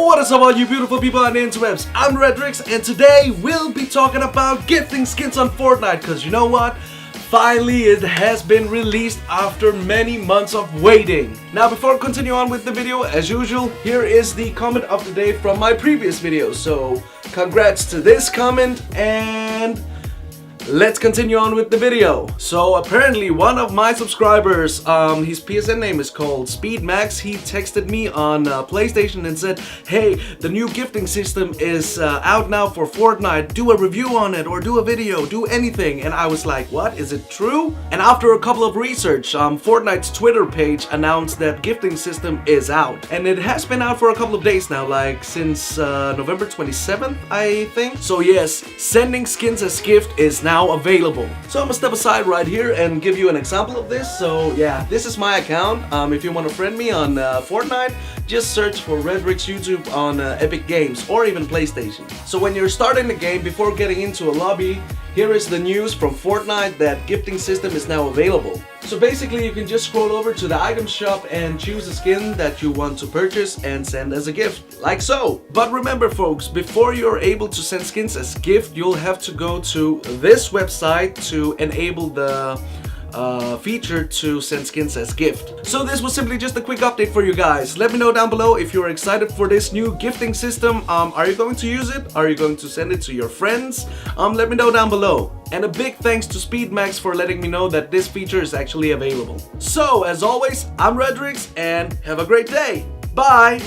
What is up, all you beautiful people on the interwebs? I'm Redrix, and today we'll be talking about gifting skins on Fortnite, because you know what? Finally, it has been released after many months of waiting. Now, before I continue on with the video, as usual, here is the comment of the day from my previous video. So, congrats to this comment, and let's continue on with the video. So apparently one of my subscribers, his PSN name is called SpeedMax. He texted me on PlayStation and said, hey, the new gifting system is out now for Fortnite. Do a review on it or do a video, do anything. And I was like, what? Is it true? And after a couple of research, Fortnite's Twitter page announced that gifting system is out. And it has been out for a couple of days now, like since November 27th, I think. So yes, sending skins as gift is now available. So I'm gonna step aside right here and give you an example of this. So yeah, this is my account. If you want to friend me on Fortnite, just search for Redrix YouTube on Epic Games or even PlayStation. So when you're starting the game, before getting into a lobby, here is the news from Fortnite that gifting system is now available. So basically you can just scroll over to the item shop and choose a skin that you want to purchase and send as a gift, like so. But remember folks, before you're able to send skins as gift, you'll have to go to this website to enable the feature to send skins as gift. So this was simply just a quick update for you guys. Let me know down below if you're excited for this new gifting system. Are you going to use it? Are you going to send it to your friends? Let me know down below. And a big thanks to SpeedMax for letting me know that this feature is actually available. So as always, I'm Redrix, and have a great day. Bye!